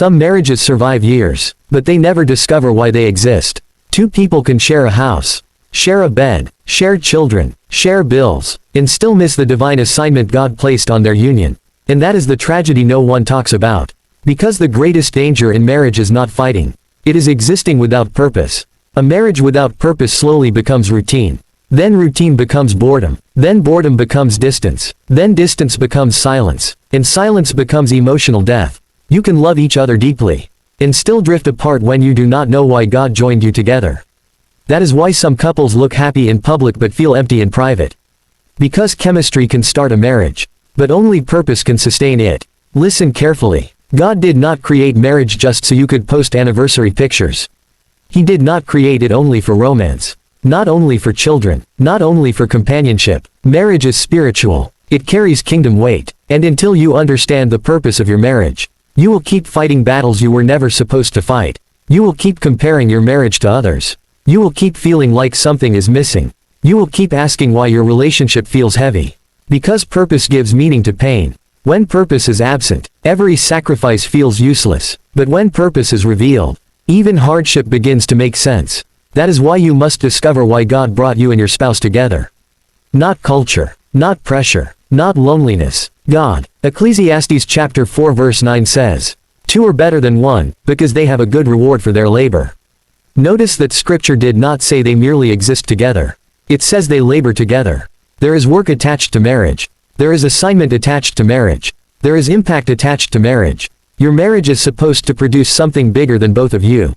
Some marriages survive years, but they never discover why they exist. Two people can share a house, share a bed, share children, share bills, and still miss the divine assignment God placed on their union. And that is the tragedy no one talks about. Because the greatest danger in marriage is not fighting. It is existing without purpose. A marriage without purpose slowly becomes routine. Then routine becomes boredom. Then boredom becomes distance. Then distance becomes silence. And silence becomes emotional death. You can love each other deeply and still drift apart when you do not know why God joined you together. That is why some couples look happy in public but feel empty in private. Because chemistry can start a marriage, but only purpose can sustain it. Listen carefully. God did not create marriage just so you could post anniversary pictures. He did not create it only for romance. Not only for children. Not only for companionship. Marriage is spiritual. It carries kingdom weight. And until you understand the purpose of your marriage, you will keep fighting battles you were never supposed to fight. You will keep comparing your marriage to others. You will keep feeling like something is missing. You will keep asking why your relationship feels heavy. Because purpose gives meaning to pain. When purpose is absent, every sacrifice feels useless. But when purpose is revealed, even hardship begins to make sense. That is why you must discover why God brought you and your spouse together. Not culture. Not pressure. Not loneliness. God. Ecclesiastes chapter 4 verse 9 says, "Two are better than one, because they have a good reward for their labor." Notice that scripture did not say they merely exist together. It says they labor together. There is work attached to marriage. There is assignment attached to marriage. There is impact attached to marriage. Your marriage is supposed to produce something bigger than both of you.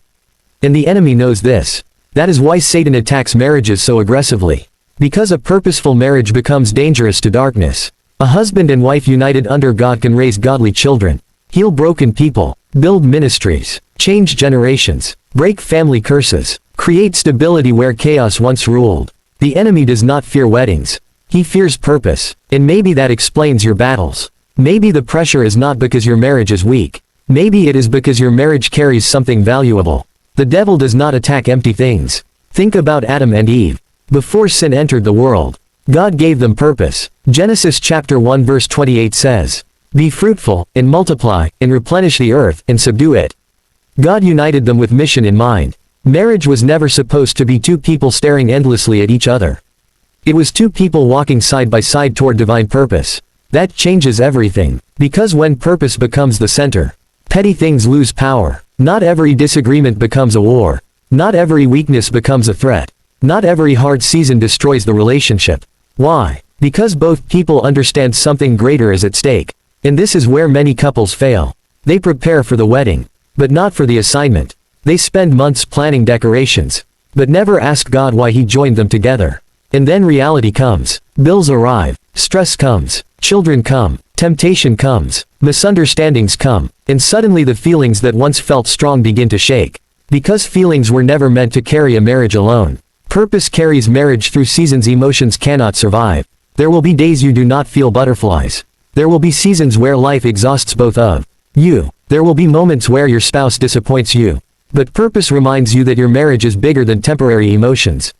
And the enemy knows this. That is why Satan attacks marriages so aggressively. Because a purposeful marriage becomes dangerous to darkness. A husband and wife united under God can raise godly children, heal broken people, build ministries, change generations, break family curses, create stability where chaos once ruled. The enemy does not fear weddings. He fears purpose. And maybe that explains your battles. Maybe the pressure is not because your marriage is weak. Maybe it is because your marriage carries something valuable. The devil does not attack empty things. Think about Adam and Eve. Before sin entered the world, God gave them purpose. Genesis chapter 1 verse 28 says, "Be fruitful, and multiply, and replenish the earth, and subdue it." God united them with mission in mind. Marriage was never supposed to be two people staring endlessly at each other. It was two people walking side by side toward divine purpose. That changes everything. Because when purpose becomes the center, petty things lose power. Not every disagreement becomes a war. Not every weakness becomes a threat. Not every hard season destroys the relationship. Why? Because both people understand something greater is at stake. And this is where many couples fail. They prepare for the wedding, but not for the assignment. They spend months planning decorations, but never ask God why He joined them together. And then reality comes. Bills arrive. Stress comes. Children come. Temptation comes. Misunderstandings come. And suddenly the feelings that once felt strong begin to shake. Because feelings were never meant to carry a marriage alone. Purpose carries marriage through seasons emotions cannot survive. There will be days you do not feel butterflies. There will be seasons where life exhausts both of you. There will be moments where your spouse disappoints you. But purpose reminds you that your marriage is bigger than temporary emotions.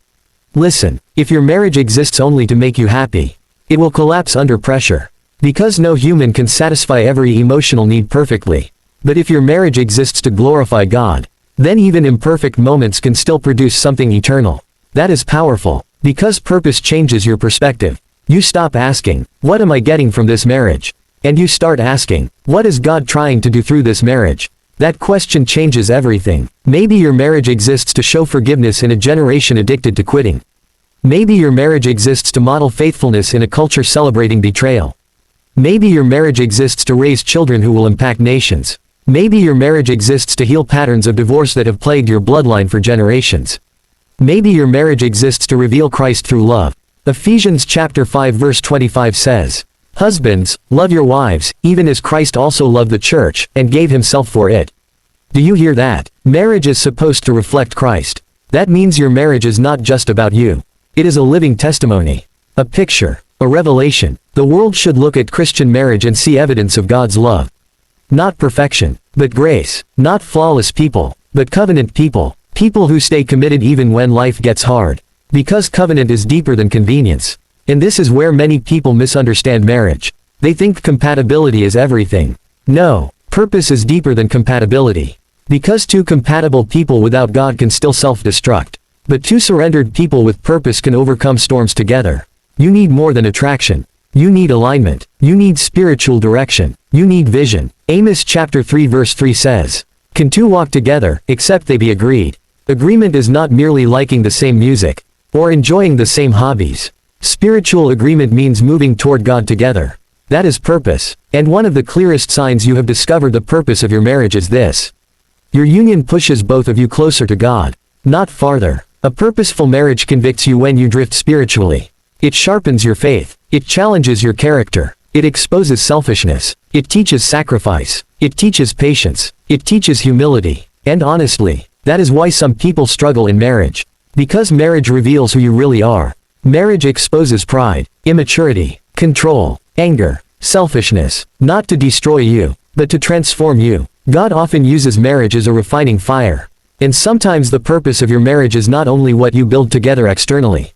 Listen, if your marriage exists only to make you happy, it will collapse under pressure. Because no human can satisfy every emotional need perfectly. But if your marriage exists to glorify God, then even imperfect moments can still produce something eternal. That is powerful. Because purpose changes your perspective. You stop asking, "What am I getting from this marriage?" And you start asking, "What is God trying to do through this marriage?" That question changes everything. Maybe your marriage exists to show forgiveness in a generation addicted to quitting. Maybe your marriage exists to model faithfulness in a culture celebrating betrayal. Maybe your marriage exists to raise children who will impact nations. Maybe your marriage exists to heal patterns of divorce that have plagued your bloodline for generations. Maybe your marriage exists to reveal Christ through love. Ephesians chapter 5 verse 25 says, "Husbands, love your wives, even as Christ also loved the church, and gave himself for it." Do you hear that? Marriage is supposed to reflect Christ. That means your marriage is not just about you. It is a living testimony. A picture. A revelation. The world should look at Christian marriage and see evidence of God's love. Not perfection, but grace. Not flawless people, but covenant people. People who stay committed even when life gets hard. Because covenant is deeper than convenience. And this is where many people misunderstand marriage. They think compatibility is everything. No, Purpose is deeper than compatibility. Because two compatible people without God can still self-destruct. But two surrendered people with purpose can overcome storms together. You need more than attraction. You need alignment. You need spiritual direction. You need vision. Amos chapter 3 verse 3 says, "Can two walk together, except they be agreed?" Agreement is not merely liking the same music, or enjoying the same hobbies. Spiritual agreement means moving toward God together. That is purpose. And one of the clearest signs you have discovered the purpose of your marriage is this. Your union pushes both of you closer to God, not farther. A purposeful marriage convicts you when you drift spiritually. It sharpens your faith. It challenges your character. It exposes selfishness. It teaches sacrifice. It teaches patience. It teaches humility. And honestly, that is why some people struggle in marriage. Because marriage reveals who you really are. Marriage exposes pride, immaturity, control, anger, selfishness, not to destroy you, but to transform you. God often uses marriage as a refining fire. And sometimes the purpose of your marriage is not only what you build together externally.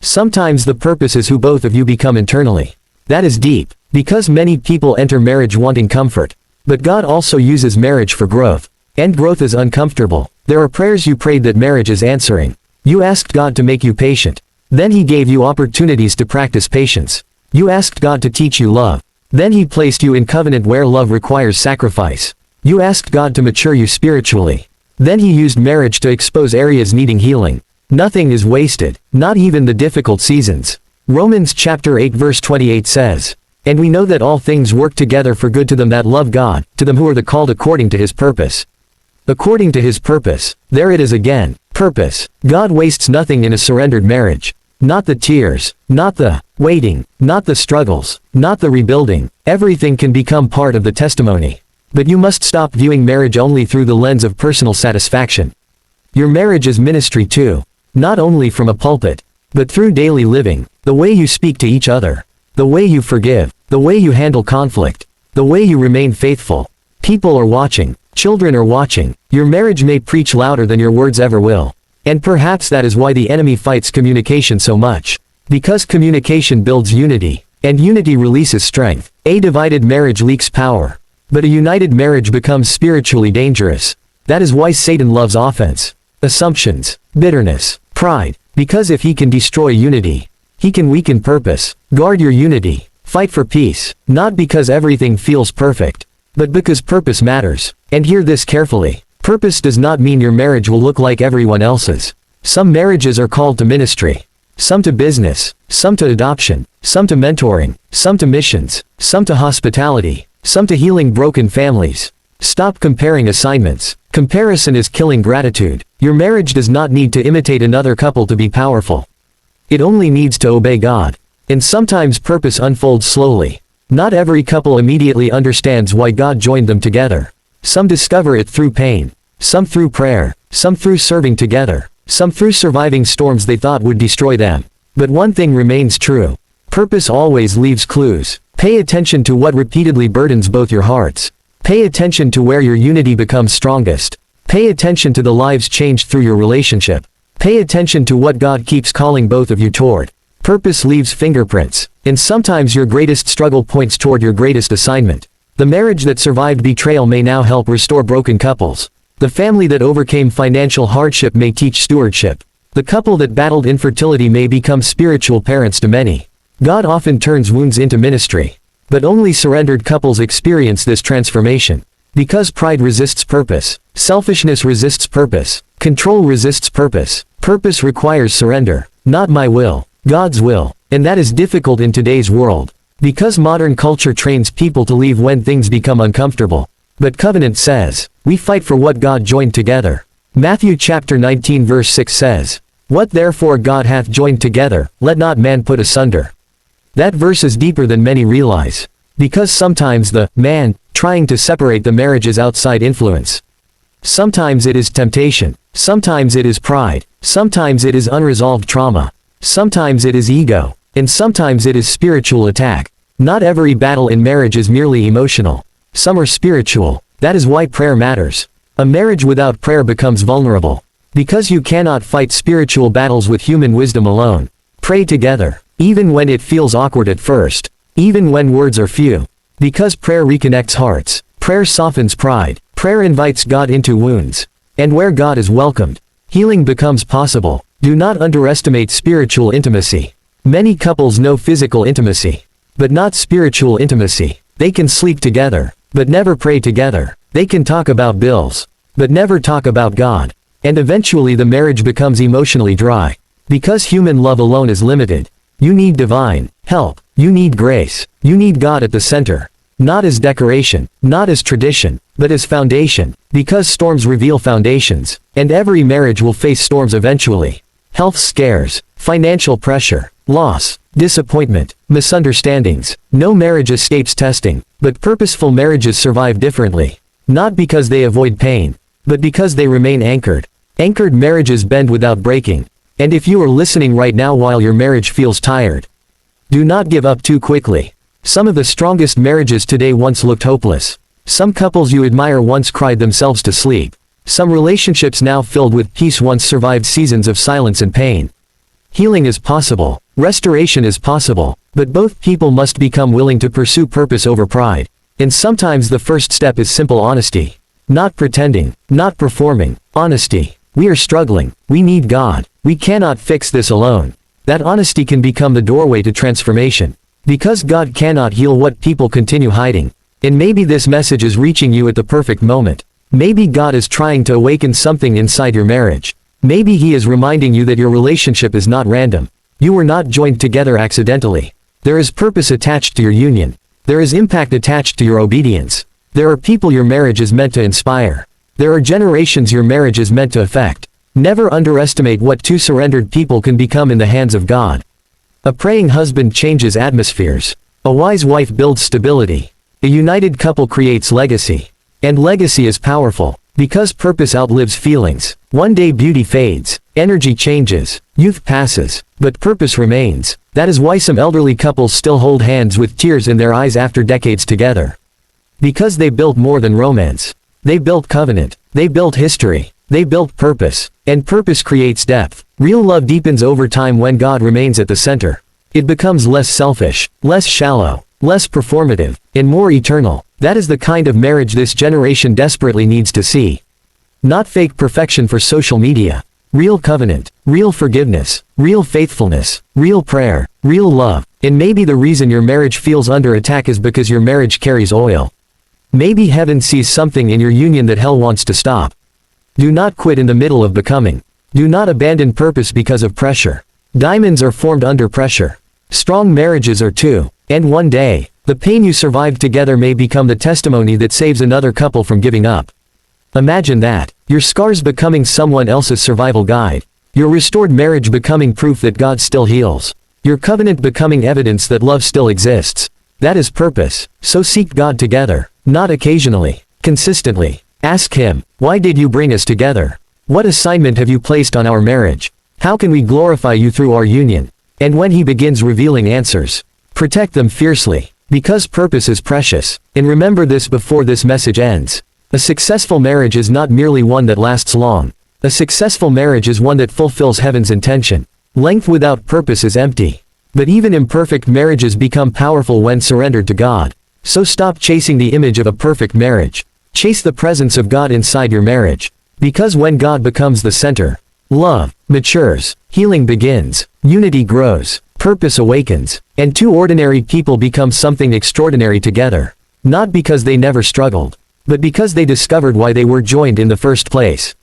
Sometimes the purpose is who both of you become internally. That is deep, because many people enter marriage wanting comfort. But God also uses marriage for growth. And growth is uncomfortable. There are prayers you prayed that marriage is answering. You asked God to make you patient. Then He gave you opportunities to practice patience. You asked God to teach you love. Then He placed you in covenant where love requires sacrifice. You asked God to mature you spiritually. Then He used marriage to expose areas needing healing. Nothing is wasted, not even the difficult seasons. Romans chapter 8 verse 28 says, "And we know that all things work together for good to them that love God, to them who are the called according to His purpose." According to His purpose. There it is again. Purpose. God wastes nothing in a surrendered marriage. Not the tears, not the waiting, not the struggles, not the rebuilding. Everything can become part of the testimony. But you must stop viewing marriage only through the lens of personal satisfaction. Your marriage is ministry too. Not only from a pulpit, but through daily living. The way you speak to each other. The way you forgive. The way you handle conflict. The way you remain faithful. People are watching. Children are watching. Your marriage may preach louder than your words ever will. And perhaps that is why the enemy fights communication so much. Because communication builds unity. And unity releases strength. A divided marriage leaks power. But a united marriage becomes spiritually dangerous. That is why Satan loves offense. Assumptions. Bitterness. Pride. Because if he can destroy unity, he can weaken purpose. Guard your unity. Fight for peace. Not because everything feels perfect, but because purpose matters. And hear this carefully. Purpose does not mean your marriage will look like everyone else's. Some marriages are called to ministry. Some to business. Some to adoption. Some to mentoring. Some to missions. Some to hospitality. Some to healing broken families. Stop comparing assignments. Comparison is killing gratitude. Your marriage does not need to imitate another couple to be powerful. It only needs to obey God. And sometimes purpose unfolds slowly. Not every couple immediately understands why God joined them together. Some discover it through pain. Some through prayer. Some through serving together. Some through surviving storms they thought would destroy them. But one thing remains true. Purpose always leaves clues. Pay attention to what repeatedly burdens both your hearts. Pay attention to where your unity becomes strongest. Pay attention to the lives changed through your relationship. Pay attention to what God keeps calling both of you toward. Purpose leaves fingerprints. And sometimes your greatest struggle points toward your greatest assignment. The marriage that survived betrayal may now help restore broken couples. The family that overcame financial hardship may teach stewardship. The couple that battled infertility may become spiritual parents to many. God often turns wounds into ministry. But only surrendered couples experience this transformation. Because pride resists purpose. Selfishness resists purpose. Control resists purpose. Purpose requires surrender. Not my will, God's will. And that is difficult in today's world. Because modern culture trains people to leave when things become uncomfortable. But covenant says, we fight for what God joined together. Matthew chapter 19 verse 6 says, "What therefore God hath joined together, let not man put asunder." That verse is deeper than many realize. Because sometimes the man trying to separate the marriage is outside influence. Sometimes it is temptation. Sometimes it is pride. Sometimes it is unresolved trauma. Sometimes it is ego. And sometimes it is spiritual attack. Not every battle in marriage is merely emotional. Some are spiritual. That is why prayer matters. A marriage without prayer becomes vulnerable. Because you cannot fight spiritual battles with human wisdom alone. Pray together. Even when it feels awkward at first. Even when words are few. Because prayer reconnects hearts. Prayer softens pride. Prayer invites God into wounds. And where God is welcomed, healing becomes possible. Do not underestimate spiritual intimacy. Many couples know physical intimacy, but not spiritual intimacy. They can sleep together, but never pray together. They can talk about bills, but never talk about God. And eventually the marriage becomes emotionally dry. Because human love alone is limited. You need divine help. You need grace. You need God at the center. Not as decoration, not as tradition, but as foundation. Because storms reveal foundations, and every marriage will face storms eventually. Health scares, financial pressure, loss, disappointment, misunderstandings. No marriage escapes testing, but purposeful marriages survive differently. Not because they avoid pain, but because they remain anchored. Anchored marriages bend without breaking. And if you are listening right now while your marriage feels tired, do not give up too quickly. Some of the strongest marriages today once looked hopeless. Some couples you admire once cried themselves to sleep. Some relationships now filled with peace once survived seasons of silence and pain. Healing is possible. Restoration is possible. But both people must become willing to pursue purpose over pride. And sometimes the first step is simple honesty. Not pretending. Not performing. Honesty. We are struggling. We need God. We cannot fix this alone. That honesty can become the doorway to transformation. Because God cannot heal what people continue hiding. And maybe this message is reaching you at the perfect moment. Maybe God is trying to awaken something inside your marriage. Maybe He is reminding you that your relationship is not random. You were not joined together accidentally. There is purpose attached to your union. There is impact attached to your obedience. There are people your marriage is meant to inspire. There are generations your marriage is meant to affect. Never underestimate what two surrendered people can become in the hands of God. A praying husband changes atmospheres. A wise wife builds stability. A united couple creates legacy. And legacy is powerful, because purpose outlives feelings. One day beauty fades, energy changes, youth passes, but purpose remains. That is why some elderly couples still hold hands with tears in their eyes after decades together. Because they built more than romance. They built covenant. They built history. They built purpose. And purpose creates depth. Real love deepens over time when God remains at the center. It becomes less selfish, less shallow, less performative, and more eternal. That is the kind of marriage this generation desperately needs to see. Not fake perfection for social media. Real covenant, real forgiveness, real faithfulness, real prayer, real love. And maybe the reason your marriage feels under attack is because your marriage carries oil. Maybe heaven sees something in your union that hell wants to stop. Do not quit in the middle of becoming. Do not abandon purpose because of pressure. Diamonds are formed under pressure. Strong marriages are too. And one day, the pain you survived together may become the testimony that saves another couple from giving up. Imagine that. Your scars becoming someone else's survival guide. Your restored marriage becoming proof that God still heals. Your covenant becoming evidence that love still exists. That is purpose. So seek God together. Not occasionally. Consistently. Ask Him, why did you bring us together? What assignment have you placed on our marriage? How can we glorify you through our union? And when He begins revealing answers, protect them fiercely. Because purpose is precious. And remember this before this message ends. A successful marriage is not merely one that lasts long. A successful marriage is one that fulfills heaven's intention. Length without purpose is empty. But even imperfect marriages become powerful when surrendered to God. So stop chasing the image of a perfect marriage. Chase the presence of God inside your marriage. Because when God becomes the center, love matures, healing begins, unity grows, purpose awakens, and two ordinary people become something extraordinary together. Not because they never struggled, but because they discovered why they were joined in the first place.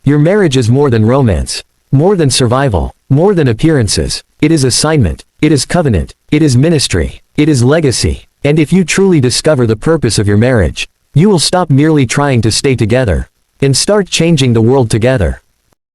Your marriage is more than romance, more than survival, more than appearances. It is assignment, it is covenant, it is ministry, it is legacy. And if you truly discover the purpose of your marriage, you will stop merely trying to stay together and start changing the world together.